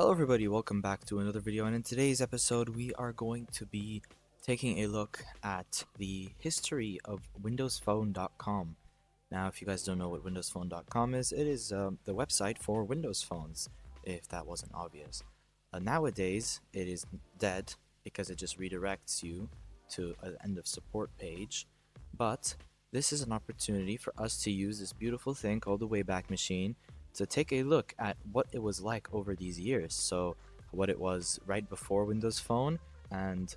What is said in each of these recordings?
Hello everybody, welcome back to another video, and in today's episode we are going to be taking a look at the history of windowsphone.com. Now if you guys don't know what windowsphone.com is, it is the website for Windows phones, if that wasn't obvious. Nowadays it is dead because it just redirects you to an end of support page, but this is an opportunity for us to use this beautiful thing called the Wayback Machine to take a look at what it was like over these years. So, what it was right before Windows Phone, and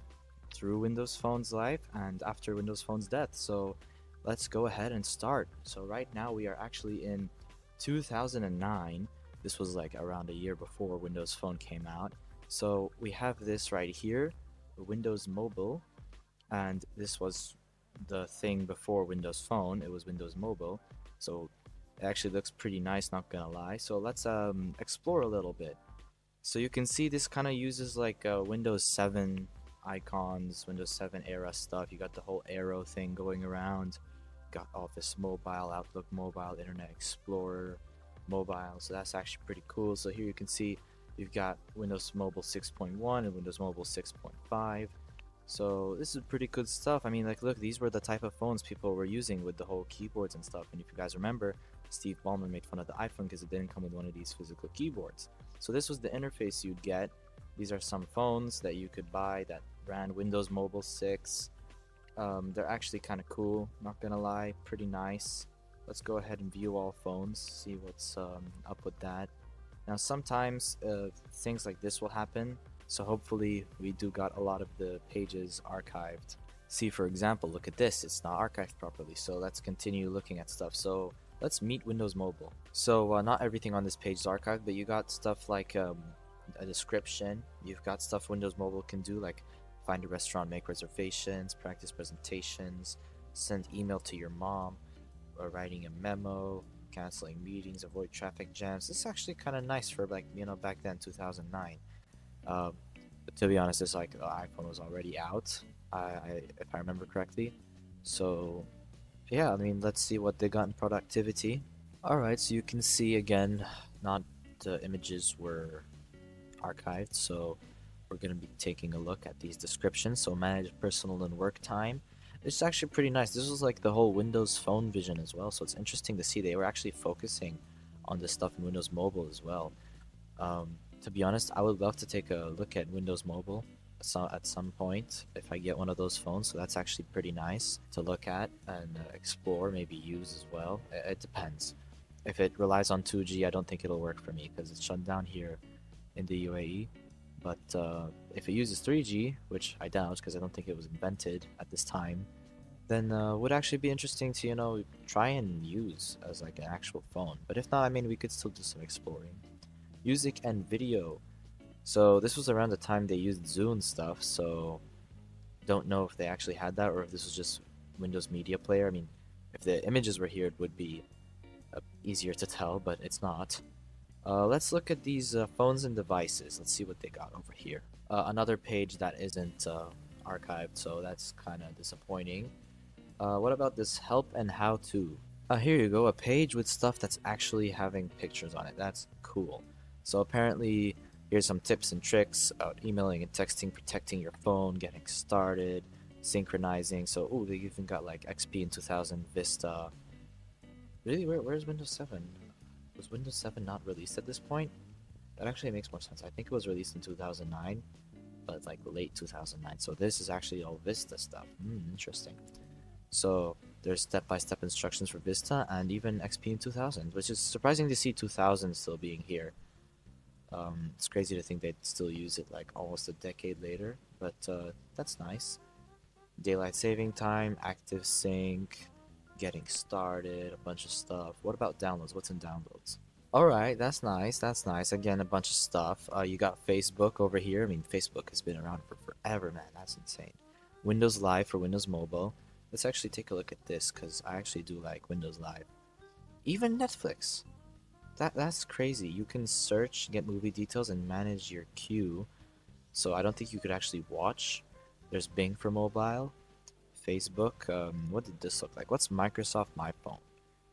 through Windows Phone's life, and after Windows Phone's death. So, let's go ahead and start. So, right now we are actually in 2009. This was like around a year before Windows Phone came out. So, we have this right here, Windows Mobile, and this was the thing before Windows Phone. It was Windows Mobile. So, it actually looks pretty nice, not gonna lie. So let's explore a little bit. So you can see this kind of uses like Windows 7 icons, Windows 7 era stuff. You got the whole arrow thing going around. Got Office Mobile, Outlook Mobile, Internet Explorer Mobile. So that's actually pretty cool. So here you can see you've got Windows Mobile 6.1 and Windows Mobile 6.5. So this is pretty good stuff. I mean, like, look, these were the type of phones people were using with the whole keyboards and stuff. And if you guys remember, Steve Ballmer made fun of the iPhone because it didn't come with one of these physical keyboards. So this was the interface you'd get. These are some phones that you could buy that ran Windows Mobile 6. They're actually kind of cool, not gonna lie, pretty nice. Let's go ahead and view all phones, see what's up with that. Now sometimes things like this will happen, so hopefully we do got a lot of the pages archived. See, for example, look at this, it's not archived properly, so let's continue looking at stuff. So let's meet Windows Mobile. So not everything on this page is archived, but you got stuff like a description. You've got stuff Windows Mobile can do, like find a restaurant, make reservations, practice presentations, send email to your mom, or writing a memo, canceling meetings, avoid traffic jams. This is actually kind of nice for, like, back then, 2009. But to be honest, it's like the iPhone was already out, if I remember correctly. So yeah, I mean, let's see what they got in productivity. Alright, so you can see again, not the images were archived, so we're going to be taking a look at these descriptions. So manage personal and work time. It's actually pretty nice. This was like the whole Windows Phone vision as well, so it's interesting to see they were actually focusing on this stuff in Windows Mobile as well. To be honest, I would love to take a look at Windows Mobile at some point if I get one of those phones. So that's actually pretty nice to look at and explore, maybe use as well. It depends. If it relies on 2G, I don't think it'll work for me because it's shut down here in the UAE. But if it uses 3G, which I doubt because I don't think it was invented at this time, then would actually be interesting to try and use as like an actual phone. But if not, I mean, we could still do some exploring. Music and video. So this was around the time they used Zune stuff, so don't know if they actually had that or if this was just Windows Media Player. I mean, if the images were here, it would be easier to tell, but it's not. Let's look at these phones and devices. Let's see what they got over here. Another page that isn't archived, so that's kind of disappointing. What about this help and how to? Here you go, a page with stuff that's actually having pictures on it. That's cool. So apparently, here's some tips and tricks about emailing and texting, protecting your phone, getting started, synchronizing. So, oh, they even got like XP in 2000, Vista. Really, where's Windows 7? Was Windows 7 not released at this point? That actually makes more sense. I think it was released in 2009, but like late 2009. So this is actually all Vista stuff. Interesting. So there's step-by-step instructions for Vista and even XP in 2000, which is surprising to see 2000 still being here. It's crazy to think they'd still use it like almost a decade later, but that's nice. Daylight saving time, active sync, getting started, a bunch of stuff. What about downloads? What's in downloads? Alright, that's nice, that's nice. Again, a bunch of stuff. You got Facebook over here. I mean, Facebook has been around for forever, man. That's insane. Windows Live for Windows Mobile. Let's actually take a look at this, because I actually do like Windows Live. Even Netflix. That's crazy. You can search, get movie details, and manage your queue. So I don't think you could actually watch. There's Bing for mobile. Facebook. What did this look like? What's Microsoft My Phone?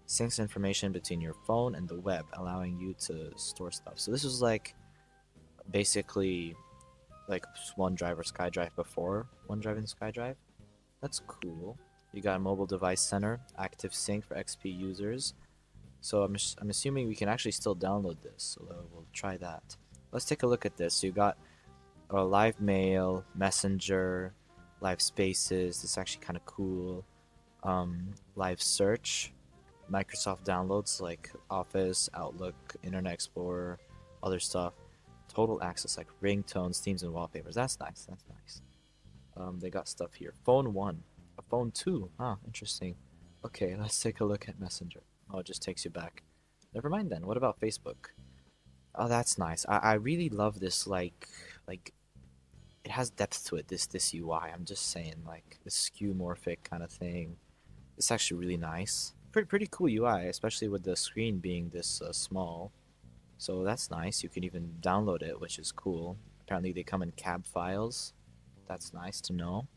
Syncs information between your phone and the web, allowing you to store stuff. So this was like basically like OneDrive or SkyDrive before OneDrive and SkyDrive. That's cool. You got a mobile device center, active sync for XP users. So I'm assuming we can actually still download this. So we'll try that. Let's take a look at this. So you got live mail, messenger, live spaces. This is actually kind of cool. Live search, Microsoft downloads like Office, Outlook, Internet Explorer, other stuff. Total access like ringtones, themes, and wallpapers. That's nice. That's nice. They got stuff here. Phone 1. A phone 2. Huh, interesting. Okay, let's take a look at Messenger. Oh, it just takes you back. Never mind then. What about Facebook? Oh, that's nice. I really love this like it has depth to it, this UI. I'm just saying, like this skeuomorphic kind of thing. It's actually really nice. Pretty cool UI, especially with the screen being this small. So that's nice. You can even download it, which is cool. Apparently they come in cab files. That's nice to know.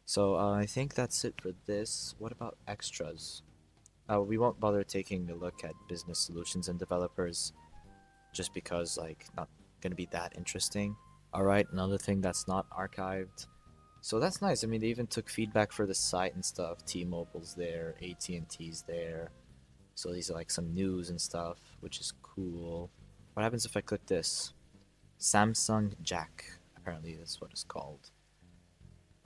So I think that's it for this. What about extras? We won't bother taking a look at business solutions and developers just because like not gonna be that interesting. Alright, another thing that's not archived. So that's nice. I mean, they even took feedback for the site and stuff. T-Mobile's there, AT&T's there. So these are like some news and stuff, which is cool. What happens if I click this? Samsung Jack. Apparently that's what it's called.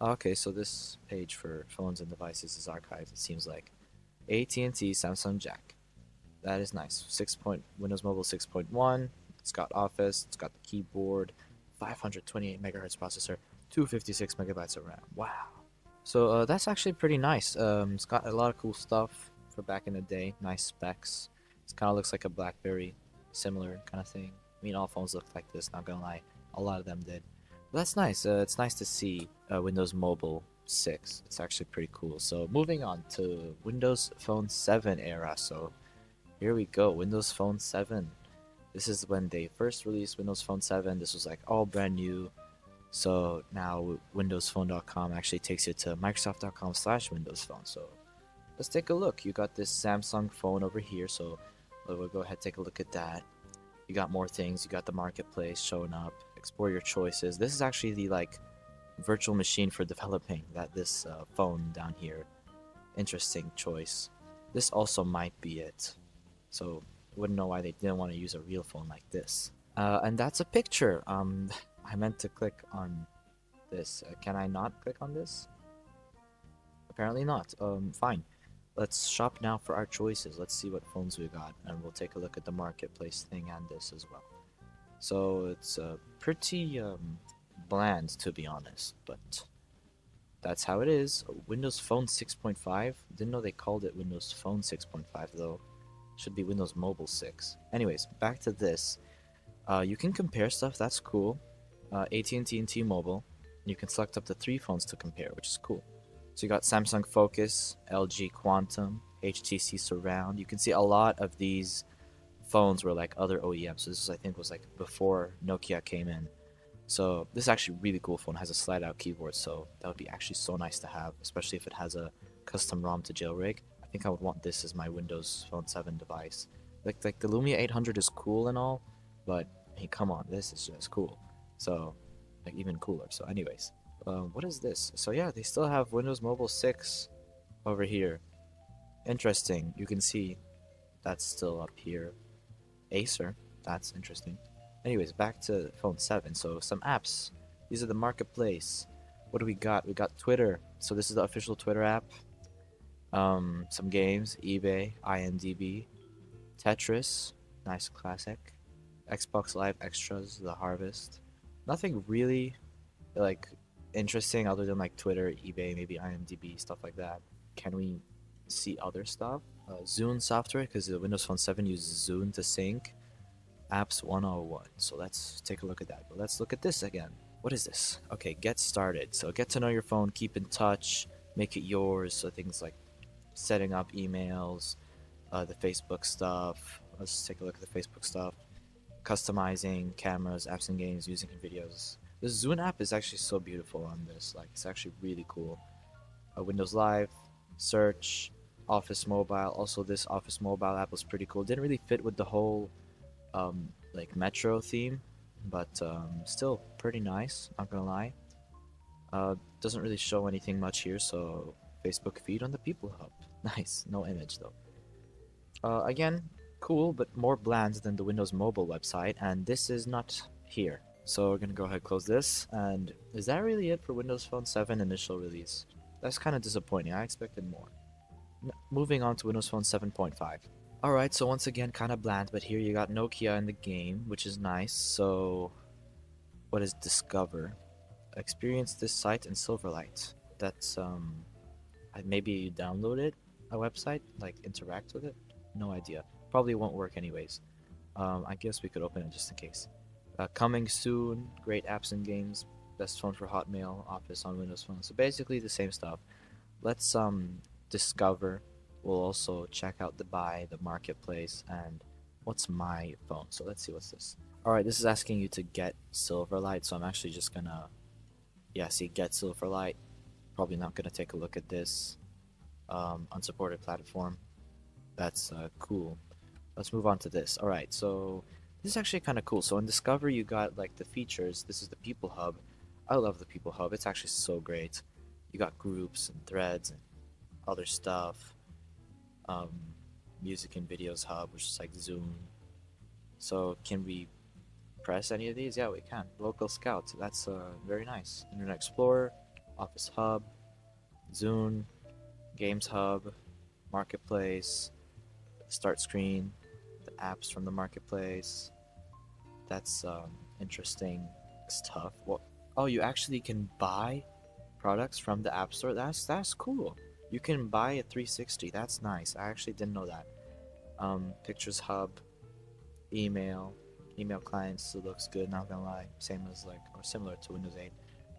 Okay, so this page for phones and devices is archived, it seems like. AT&T Samsung Jack. That is nice. Windows Mobile 6.1. It's got Office. It's got the keyboard. 528 megahertz processor. 256 megabytes of RAM. Wow. So that's actually pretty nice. It's got a lot of cool stuff for back in the day. Nice specs. It kind of looks like a BlackBerry, similar kind of thing. I mean, all phones look like this. Not gonna lie, a lot of them did. But that's nice. It's nice to see Windows Mobile 6. It's actually pretty cool. So moving on to Windows Phone 7 era. So here we go, Windows Phone 7. This is when they first released Windows Phone 7. This was like all brand new. So now WindowsPhone.com actually takes you to Microsoft.com/Windows Phone. So let's take a look. You got this Samsung phone over here. So we'll go ahead and take a look at that. You got more things. You got the marketplace showing up. Explore your choices. This is actually the like virtual machine for developing that this phone down here. Interesting choice. This also might be it. So wouldn't know why they didn't want to use a real phone like this. And that's a picture. I meant to click on this. Can I not click on this? Apparently not. Fine. Let's shop now for our choices. Let's see what phones we got, and we'll take a look at the marketplace thing and this as well. So it's pretty bland, to be honest, but that's how it is. Windows Phone 6.5. Didn't know they called it Windows Phone 6.5 though. Should be Windows Mobile 6. Anyways, back to this. You can compare stuff. That's cool. AT&T and T-Mobile. You can select up to 3 phones to compare, which is cool. So you got Samsung Focus, LG Quantum, HTC Surround. You can see a lot of these phones were like other OEMs. So this I think was like before Nokia came in. So this is actually a really cool phone. It has a slide out keyboard, so that would be actually so nice to have, especially if it has a custom ROM to jailbreak. I think I would want this as my Windows Phone 7 device. Like the Lumia 800 is cool and all, but hey, come on, this is just cool. So like even cooler. So anyways, what is this? So yeah, they still have Windows Mobile 6 over here. Interesting. You can see that's still up here. Acer. That's interesting. Anyways, back to phone 7. So some apps. These are the marketplace. What do we got? We got Twitter. So this is the official Twitter app. Some games, eBay, IMDb, Tetris, nice classic. Xbox Live Extras, The Harvest. Nothing really like interesting other than like Twitter, eBay, maybe IMDb, stuff like that. Can we see other stuff? Zune software, because the Windows Phone 7 uses Zune to sync. Apps 101. So let's take a look at that. But let's look at this again. What is this? Okay, get started. So get to know your phone, keep in touch, make it yours. So things like setting up emails, the Facebook stuff. Let's take a look at the Facebook stuff. Customizing cameras, apps and games, using videos. This Zune app is actually so beautiful on this. Like, it's actually really cool. Windows Live, search, Office Mobile. Also, this Office Mobile app was pretty cool. Didn't really fit with the whole like Metro theme, but still pretty nice, not gonna lie. Doesn't really show anything much here, so Facebook feed on the People Hub. Nice, no image though. Again, cool, but more bland than the Windows Mobile website, and this is not here. So we're gonna go ahead and close this, and is that really it for Windows Phone 7 initial release? That's kind of disappointing, I expected more. Moving on to Windows Phone 7.5. Alright, so once again, kind of bland, but here you got Nokia in the game, which is nice. So, what is Discover? Experience this site in Silverlight. That's, maybe you download it, a website, like interact with it? No idea. Probably won't work anyways. I guess we could open it just in case. Coming soon, great apps and games, best phone for Hotmail, Office on Windows Phone. So basically the same stuff. Let's discover. We'll also check out the buy, the marketplace, and what's my phone. So let's see what's this. Alright, this is asking you to get Silverlight, so I'm actually just gonna, yeah, see get Silverlight. Probably not gonna take a look at this. Unsupported platform. That's cool. Let's move on to this. Alright, so this is actually kind of cool. So in Discover, you got like the features. This is the People Hub. I love the People Hub. It's actually so great. You got groups and threads and other stuff. Um, Music and Videos Hub, which is like Zoom. So can we press any of these? Yeah, we can. Local Scout. That's very nice. Internet Explorer, Office Hub, Zune, Games Hub, Marketplace, Start Screen, the apps from the Marketplace. That's interesting stuff. What? Oh, you actually can buy products from the App Store. That's cool. You can buy a 360. That's nice. I actually didn't know that. Pictures Hub, email, email clients still looks good. Not gonna lie, same as like or similar to Windows 8.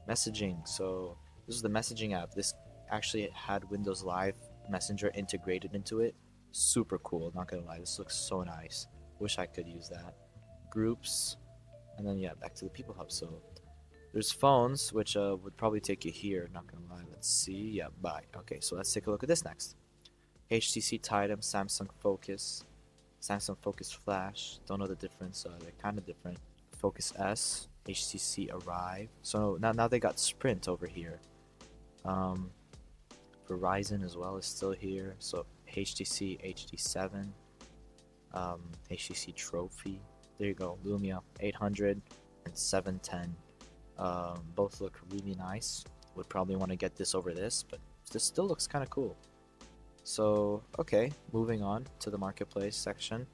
Messaging. So this is the messaging app. This actually had Windows Live Messenger integrated into it. Super cool. Not gonna lie, this looks so nice. Wish I could use that. Groups, and then yeah, back to the People Hub. So there's phones, which would probably take you here. Not gonna lie. Let's see. Yeah, bye. Okay, so let's take a look at this next. HTC Titan, Samsung Focus, Samsung Focus Flash. Don't know the difference. They're kind of different. Focus S, HTC Arrive. So now they got Sprint over here. Um, Verizon as well is still here. So HTC HD7, HTC Trophy. There you go. Lumia 800 and 710. Both look really nice. Would probably want to get this over this, but this still looks kind of cool. So, okay, moving on to the marketplace section.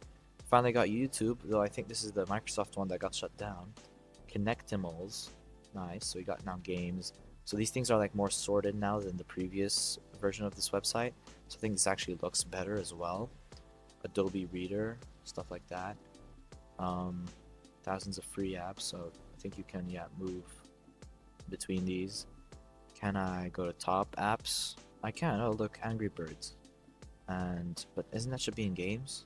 Finally got YouTube, though I think this is the Microsoft one that got shut down. Connectimals, nice. So we got now games. So these things are like more sorted now than the previous version of this website. So I think this actually looks better as well. Adobe Reader, stuff like that. Thousands of free apps, so I think you can move between these. Can I go to top apps? I can. Oh look, Angry Birds. But isn't that should be in games?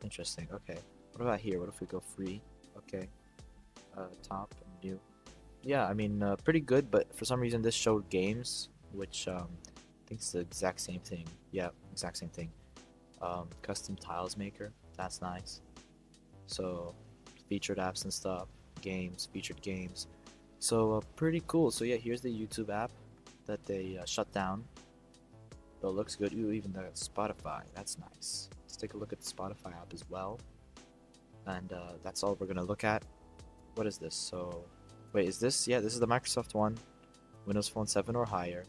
Interesting. Okay. What about here? What if we go free? Okay. Top and new. Yeah, I mean, pretty good, but for some reason this showed games, which I think it's the exact same thing. Yeah, exact same thing. Custom tiles maker. That's nice. So featured apps and stuff, games, featured games. So pretty cool. So yeah, here's the YouTube app that they shut down. But it looks good. Ooh, even the Spotify. That's nice. Let's take a look at the Spotify app as well. And that's all we're gonna look at. What is this? So wait, is this? Yeah, this is the Microsoft one. Windows Phone 7 or higher.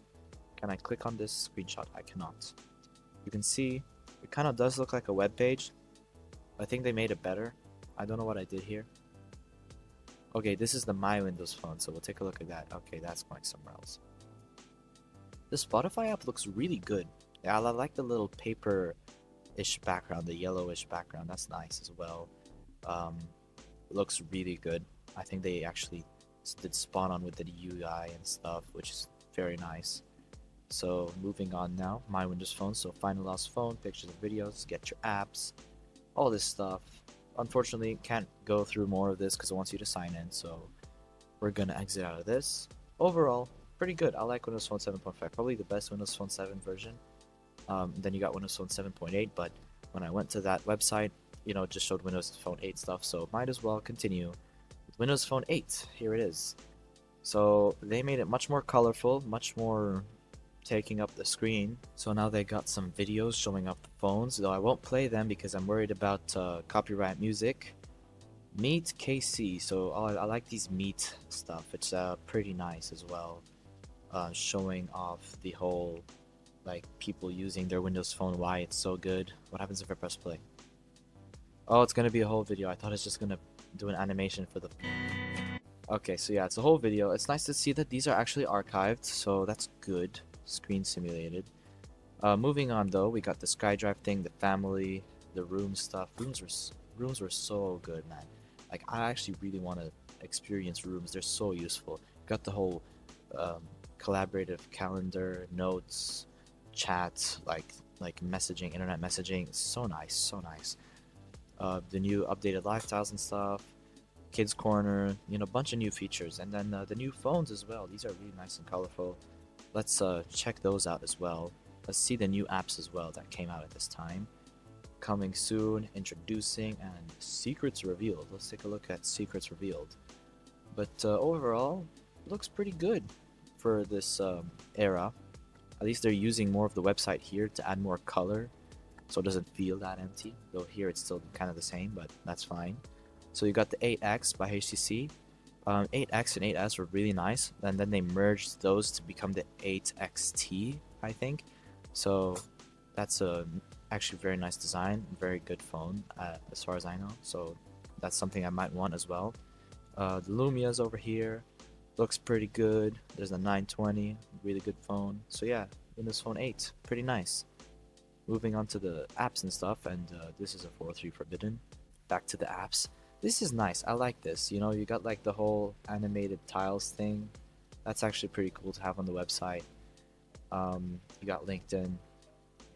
Can I click on this screenshot? I cannot. You can see it kind of does look like a web page. I think they made it better. I don't know what I did here. Okay, this is the My Windows Phone, so we'll take a look at that. Okay, that's going somewhere else. The Spotify app looks really good. Yeah, I like the little paper-ish background, the yellowish background. That's nice as well. It looks really good. I think they actually did spot on with the UI and stuff, which is very nice. So moving on now, My Windows Phone. So find a lost phone, pictures and videos, get your apps, all this stuff. Unfortunately, can't go through more of this because it wants you to sign in. So we're gonna exit out of this. Overall, pretty good. I like Windows Phone 7.5, probably the best Windows Phone 7 version. Then you got Windows Phone 7.8, but when I went to that website, it just showed Windows Phone 8 stuff, so might as well continue with Windows Phone 8, here it is. So they made it much more colorful, much more taking up the screen. So now they got some videos showing off the phones, though I won't play them because I'm worried about copyright music. Meet KC, so I like these Meet stuff. It's pretty nice as well, showing off the whole like people using their Windows Phone, why it's so good. What happens if I press play? Oh, it's gonna be a whole video. I thought it's just gonna do an animation for the. Okay, so yeah, it's a whole video. It's nice to see that these are actually archived, so that's good. Screen simulated. Moving on though, we got the SkyDrive thing, the family, the room stuff. Rooms were so good, man. Like I actually really want to experience rooms. They're so useful. Got the whole um, collaborative calendar, notes, chat, like messaging, internet messaging. It's so nice, so nice. The new updated lifestyles and stuff. Kids Corner, you know, a bunch of new features, and then the new phones as well. These are really nice and colorful. Let's check those out as well. Let's see the new apps as well that came out at this time. Coming soon, introducing, and secrets revealed. Let's take a look at secrets revealed. But overall, looks pretty good for this era. At least they're using more of the website here to add more color, so it doesn't feel that empty. Though here it's still kind of the same, but that's fine. So you got the 8X by HTC. 8X and 8S were really nice, and then they merged those to become the 8XT, I think. So that's a actually very nice design, very good phone as far as I know. So that's something I might want as well. The Lumia's over here, looks pretty good. There's a 920, really good phone. So yeah, Windows Phone 8, pretty nice. Moving on to the apps and stuff, and this is a 403 Forbidden. Back to the apps. This is nice. I like this. You know, you got like the whole animated tiles thing. That's actually pretty cool to have on the website. You got LinkedIn.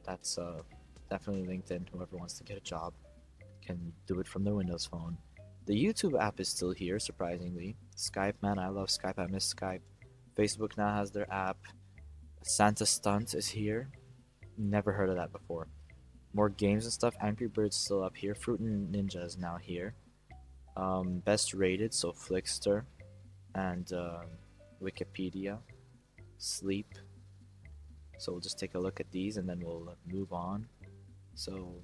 That's definitely LinkedIn. Whoever wants to get a job can do it from their Windows Phone. The YouTube app is still here, surprisingly. Skype, man, I love Skype. I miss Skype. Facebook now has their app. Santa Stunt is here. Never heard of that before. More games and stuff. Angry Birds still up here. Fruit Ninja is now here. Best rated, so Flickster and Wikipedia. Sleep. So we'll just take a look at these and then we'll move on. So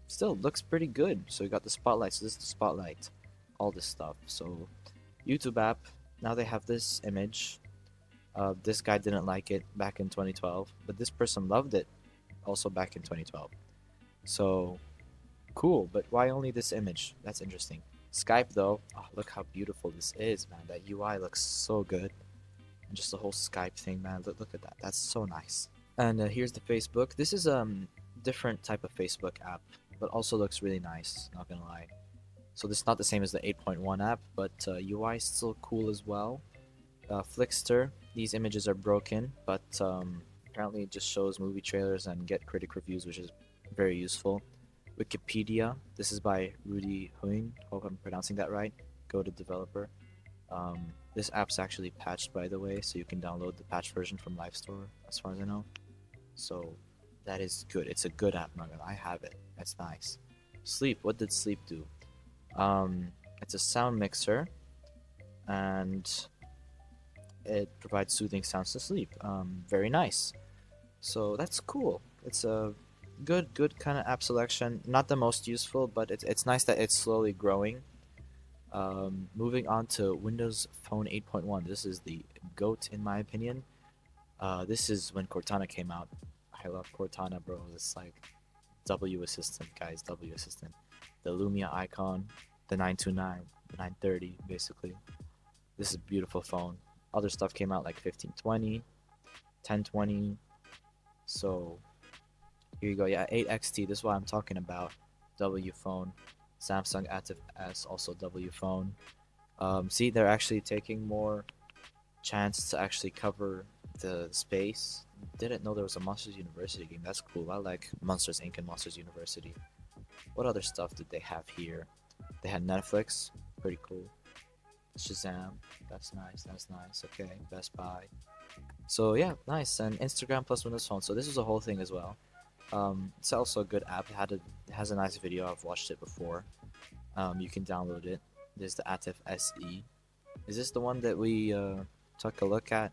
still looks pretty good. So we got the spotlight. So this is the spotlight. All this stuff. So YouTube app. Now they have this image. This guy didn't like it back in 2012, but this person loved it also back in 2012. So cool, but why only this image? That's interesting. Skype though, oh, look how beautiful this is, man. That UI looks so good. And just the whole Skype thing, man. Look at that. That's so nice. And here's the Facebook. This is different type of Facebook app, but also looks really nice, not gonna lie. So this is not the same as the 8.1 app, but UI is still cool as well. Flickster, these images are broken, but apparently it just shows movie trailers and get critic reviews, which is very useful. Wikipedia, this is by Rudy Huyn, hope I'm pronouncing that right. Go to developer. This app's actually patched, by the way, so you can download the patch version from Live Store, as far as I know. So that is good. It's a good app, Nugget. I have it. That's nice. Sleep, what did Sleep do? It's a sound mixer, and it provides soothing sounds to sleep. Very nice. So that's cool. It's a good kind of app selection. Not the most useful, but it's nice that it's slowly growing. Moving on to Windows Phone 8.1. This is the GOAT in my opinion. This is when Cortana came out. I love Cortana, bro. It's like W Assistant, guys. W Assistant. The Lumia icon, the 929, the 930, basically. This is a beautiful phone. Other stuff came out like 1520, 1020. So here you go. Yeah, 8XT. This is what I'm talking about. W phone. Samsung Active S, also W phone. See, they're actually taking more chance to actually cover the space. Didn't know there was a Monsters University game. That's cool. I like Monsters Inc. and Monsters University. What other stuff did they have here? They had Netflix. Pretty cool. Shazam. That's nice. That's nice. Okay. Best Buy. So yeah, nice. And Instagram plus Windows Phone. So this is a whole thing as well. It's also a good app. It has a nice video. I've watched it before. You can download it. There's the Atif SE. Is this the one that we took a look at?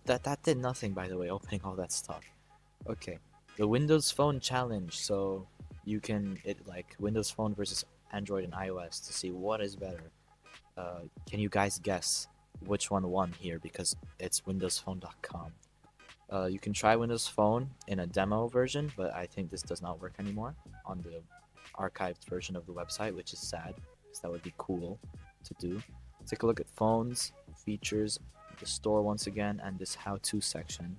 That did nothing, by the way, opening all that stuff. Okay, the Windows Phone Challenge. So you can like Windows Phone versus Android and iOS to see what is better. Can you guys guess which one won here? Because it's WindowsPhone.com. You can try Windows Phone in a demo version, but I think this does not work anymore on the archived version of the website, which is sad, because that would be cool to do. Take a look at phones, features, the store once again, and this how-to section.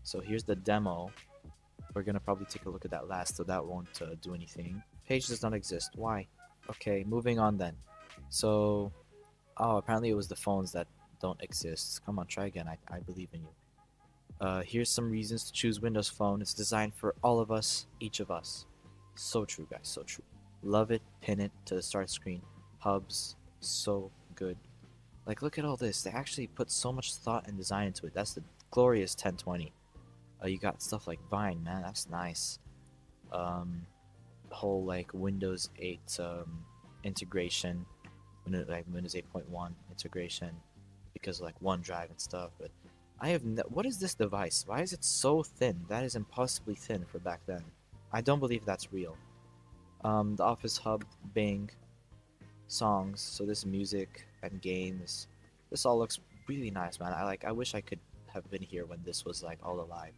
So here's the demo. We're gonna probably take a look at that last, so that won't do anything. Page does not exist. Why? Okay, moving on then. So, oh, apparently it was the phones that don't exist. Come on, try again. I believe in you. Here's some reasons to choose Windows Phone. It's designed for all of us, each of us. So true, guys, so true. Love it, pin it to the start screen. Hubs, so good. Like, look at all this. They actually put so much thought and design into it. That's the glorious 1020. You got stuff like Vine, man, that's nice. Whole like Windows 8 integration, like Windows 8.1 integration, because of like OneDrive and stuff. But what is this device? Why is it so thin? That is impossibly thin for back then. I don't believe that's real. The Office Hub, Bing, songs. So this music and games. This all looks really nice, man. I wish I could have been here when this was like all alive.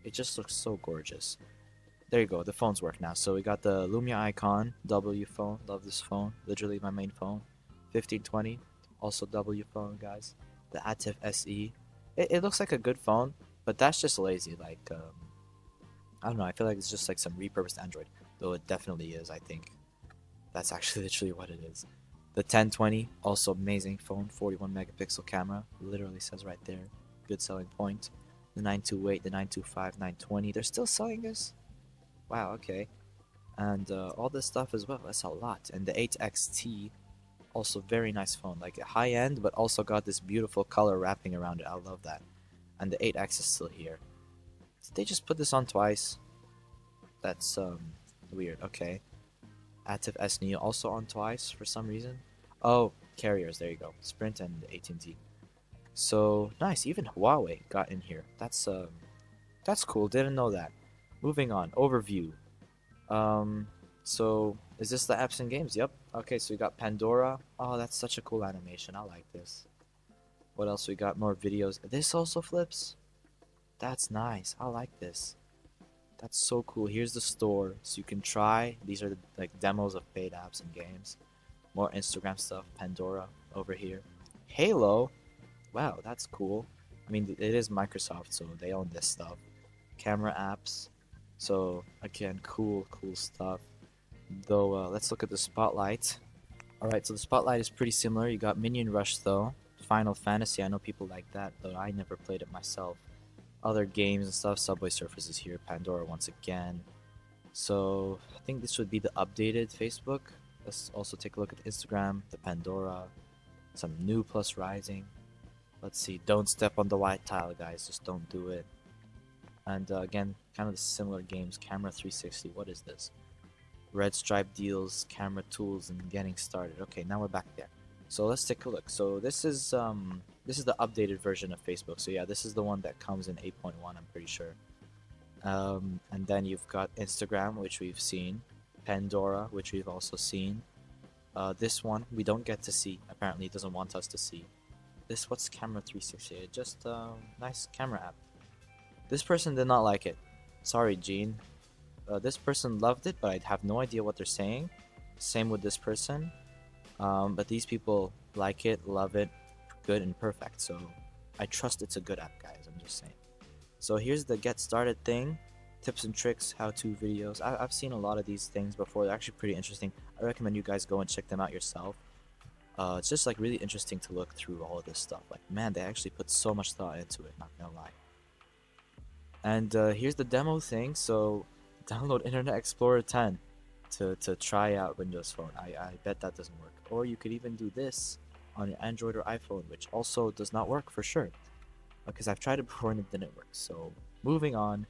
It just looks so gorgeous. There you go. The phones work now. So we got the Lumia icon, W phone. Love this phone. Literally my main phone. 1520, also W phone, guys. The Atif SE. It looks like a good phone, but that's just lazy. Like, I don't know. I feel like it's just like some repurposed Android, though it definitely is. I think that's actually literally what it is. The 1020, also amazing phone, 41 megapixel camera. Literally says right there. Good selling point. The 928, the 925, 920. They're still selling this? Wow, okay. And all this stuff as well. That's a lot. And the 8XT, also very nice phone. Like high end, but also got this beautiful color wrapping around it. I love that. And the 8X is still here. Did they just put this on twice? That's weird. Okay. Atif S Neo also on twice for some reason. Oh, carriers. There you go. Sprint and AT&T. So nice. Even Huawei got in here. That's cool. Didn't know that. Moving on. Overview. So is this the apps and games? Yep. Okay, so we got Pandora. Oh, that's such a cool animation. I like this. What else we got? More videos. This also flips. That's nice. I like this. That's so cool. Here's the store, so you can try. These are the like demos of paid apps and games. More Instagram stuff. Pandora over here. Halo. Wow, that's cool. I mean, it is Microsoft, so they own this stuff. Camera apps. So again, cool stuff. Though, let's look at the Spotlight. Alright, so the Spotlight is pretty similar. You got Minion Rush though. Final Fantasy, I know people like that, though I never played it myself. Other games and stuff. Subway Surfers is here. Pandora once again. So I think this would be the updated Facebook. Let's also take a look at Instagram, the Pandora, some new plus rising. Let's see. Don't step on the white tile, guys. Just don't do it. And again, kind of the similar games. Camera 360. What is this? Red Stripe deals, camera tools, and getting started. Okay, now we're back there. So let's take a look. So this is the updated version of Facebook. So yeah, this is the one that comes in 8.1. I'm pretty sure. And then you've got Instagram, which we've seen. Pandora, which we've also seen. This one we don't get to see. Apparently, it doesn't want us to see. What's Camera 360? Just nice camera app. This person did not like it. Sorry, Gene. This person loved it, but I have no idea what they're saying. Same with this person. But these people like it, love it, good and perfect. So I trust it's a good app, guys. I'm just saying. So here's the get started thing. Tips and tricks, how-to videos. I've seen a lot of these things before. They're actually pretty interesting. I recommend you guys go and check them out yourself. It's just like really interesting to look through all of this stuff. Like, man, they actually put so much thought into it, not gonna lie. And here's the demo thing. So download Internet Explorer 10 to try out Windows Phone. I bet that doesn't work. Or you could even do this on your Android or iPhone, which also does not work for sure. Because I've tried it before and it didn't work. So moving on,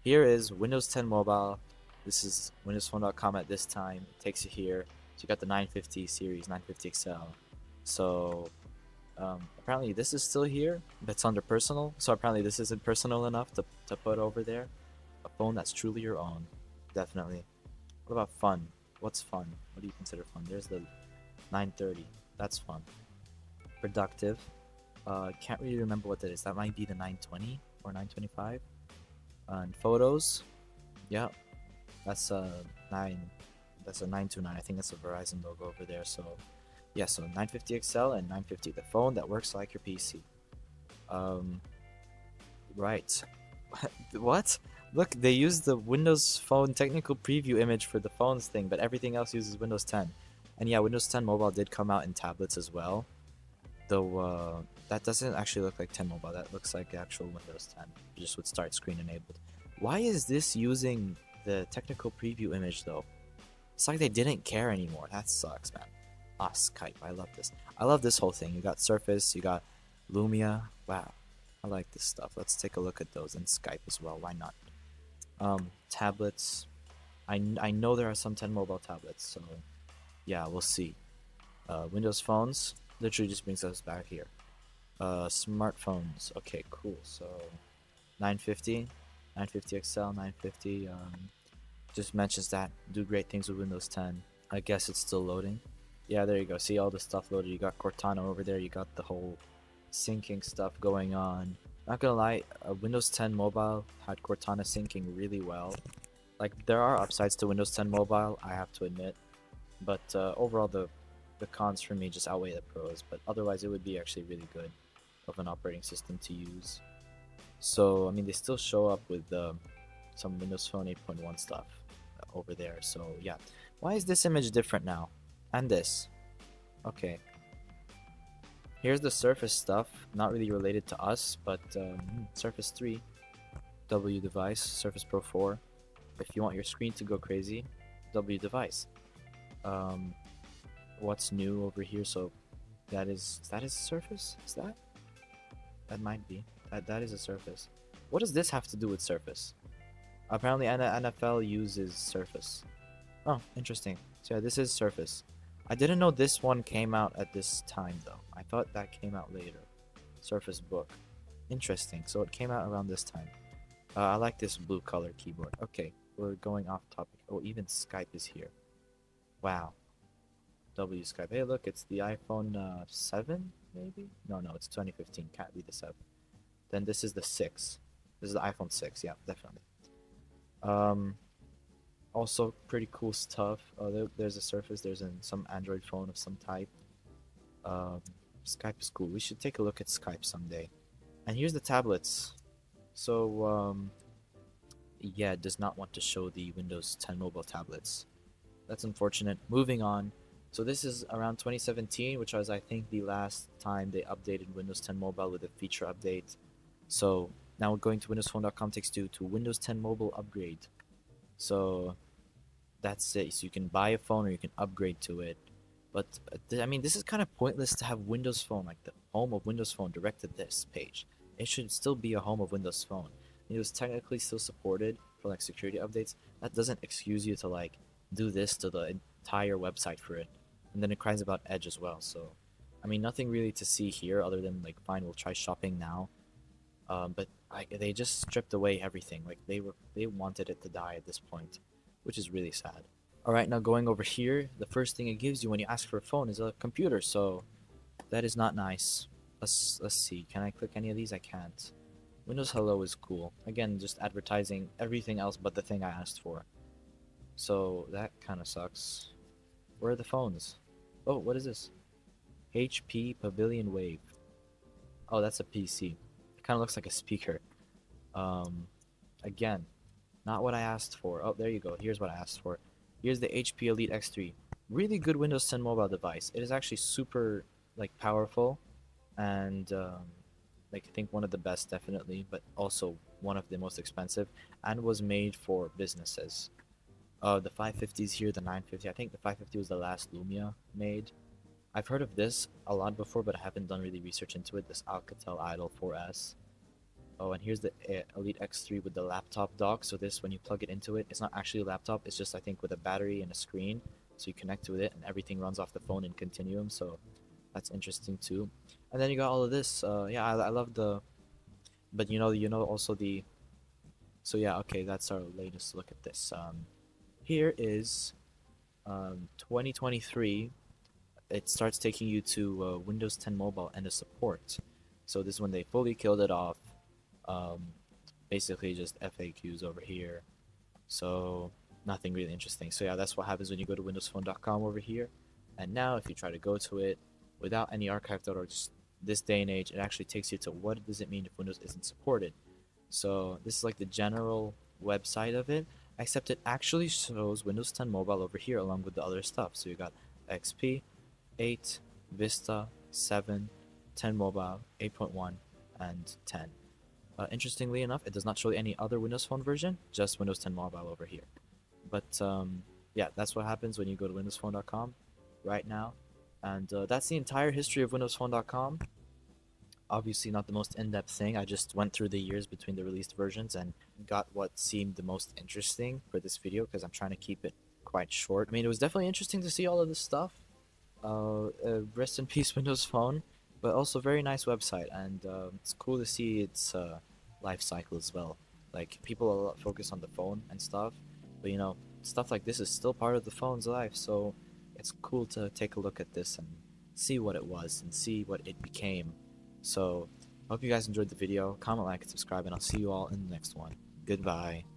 here is Windows 10 Mobile. This is WindowsPhone.com at this time. It takes you here. So you got the 950 series, 950 XL. So apparently this is still here. That's under personal. So apparently this isn't personal enough to put over there. A phone that's truly your own. Definitely. What about fun? What's fun? What do you consider fun? There's the 930. That's fun. Productive. Can't really remember what that is. That might be the 920 or 925. And photos. Yeah, that's a 9. That's a 929. I think that's a Verizon logo over there. So yeah, so 950 XL and 950, the phone that works like your PC. Um, right. What? Look, they use the Windows Phone technical preview image for the phones thing, but everything else uses Windows 10. And yeah, Windows 10 Mobile did come out in tablets as well, though that doesn't actually look like 10 Mobile. That looks like actual Windows 10, just with start screen enabled. Why is this using the technical preview image though? It's like they didn't care anymore. That sucks, man. Ah, Skype. I love this. I love this whole thing. You got Surface, you got Lumia. Wow. I like this stuff. Let's take a look at those and Skype as well. Why not? Tablets. I know there are some 10 mobile tablets, so yeah, we'll see. Windows phones literally just brings us back here. Smartphones. Okay, cool. So 950, 950 XL, 950. Just mentions that do great things with Windows 10. I guess it's still loading. Yeah, there you go. See all the stuff loaded. You got Cortana over there. You got the whole syncing stuff going on. Not gonna lie, Windows 10 Mobile had Cortana syncing really well. Like there are upsides to Windows 10 Mobile, I have to admit, but overall the cons for me just outweigh the pros. But otherwise, it would be actually really good of an operating system to use. So I mean, they still show up with some Windows Phone 8.1 stuff over there. So yeah, why is this image different now? And this. Okay. Here's the Surface stuff, not really related to us, but Surface 3 W device, Surface Pro 4. If you want your screen to go crazy, W device. Um, what's new over here? So that is Surface? Is that? That might be. That is a Surface. What does this have to do with Surface? Apparently, NFL uses Surface. Oh, interesting. So yeah, this is Surface. I didn't know this one came out at this time though. I thought that came out later. Surface Book. Interesting. So it came out around this time. I like this blue color keyboard. Okay, we're going off topic. Oh, even Skype is here. Wow. W Skype. Hey, look, it's the iPhone 7, maybe? No, no, it's 2015. Can't be the 7. Then this is the 6. This is the iPhone 6. Yeah, definitely. Um, Also pretty cool stuff. There's a Surface. There's some Android phone of some type. Um, Skype is cool. We should take a look at Skype someday. And here's the tablets. So yeah, it does not want to show the Windows 10 mobile tablets. That's unfortunate. Moving on. So this is around 2017, which was I think the last time they updated Windows 10 Mobile with a feature update. So now going to WindowsPhone.com takes you to Windows 10 Mobile upgrade. So that's it. So you can buy a phone or you can upgrade to it. But I mean, this is kind of pointless to have Windows Phone, like the home of Windows Phone, direct to this page. It should still be a home of Windows Phone. It was technically still supported for like security updates. That doesn't excuse you to like do this to the entire website for it. And then it cries about Edge as well. So, I mean, nothing really to see here other than like, fine, we'll try shopping now. But they just stripped away everything. Like they wanted it to die at this point, which is really sad. All right, now going over here, the first thing it gives you when you ask for a phone is a computer. So that is not nice. Let's see. Can I click any of these? I can't. Windows Hello is cool. Again, just advertising everything else but the thing I asked for. So that kind of sucks. Where are the phones? Oh, what is this? HP Pavilion Wave. Oh, that's a PC. It kind of looks like a speaker. Um, again, not what I asked for. Oh, there you go. Here's what I asked for. Here's the HP Elite X3. Really good Windows 10 mobile device. It is actually super like powerful and like I think one of the best definitely, but also one of the most expensive and was made for businesses. The 550s here, the 950. I think the 550 was the last Lumia made. I've heard of this a lot before, but I haven't done really research into it. This Alcatel Idol 4S. Oh, and here's the Elite X3 with the laptop dock. So this, when you plug it into it, it's not actually a laptop. It's just, I think, with a battery and a screen. so you connect with it and everything runs off the phone in continuum, so that's interesting too. And then you got all of this. Yeah, I love the, but also the. So yeah, okay, that's our latest look at this. Here is 2023. It starts taking you to Windows 10 Mobile and the support. So this is when they fully killed it off. Um, Basically just FAQs over here. So nothing really interesting. So yeah, that's what happens when you go to windowsphone.com over here. And now if you try to go to it without any archive.org, just this day and age, it actually takes you to what does it mean if Windows isn't supported. So this is like the general website of it, except it actually shows Windows 10 Mobile over here along with the other stuff. So you got XP, 8, Vista, 7, 10 Mobile, 8.1, and 10. Interestingly enough, it does not show any other Windows Phone version, just Windows 10 Mobile over here. But yeah, that's what happens when you go to windowsphone.com right now. And that's the entire history of windowsphone.com. Obviously not the most in-depth thing. I just went through the years between the released versions and got what seemed the most interesting for this video because I'm trying to keep it quite short. I mean, it was definitely interesting to see all of this stuff. Rest in peace, Windows Phone, but also very nice website, and it's cool to see its life cycle as well. Like people a lot focus on the phone and stuff, but stuff like this is still part of the phone's life, so it's cool to take a look at this and see what it was and see what it became. So, I hope you guys enjoyed the video. Comment, like, and subscribe, and I'll see you all in the next one. Goodbye.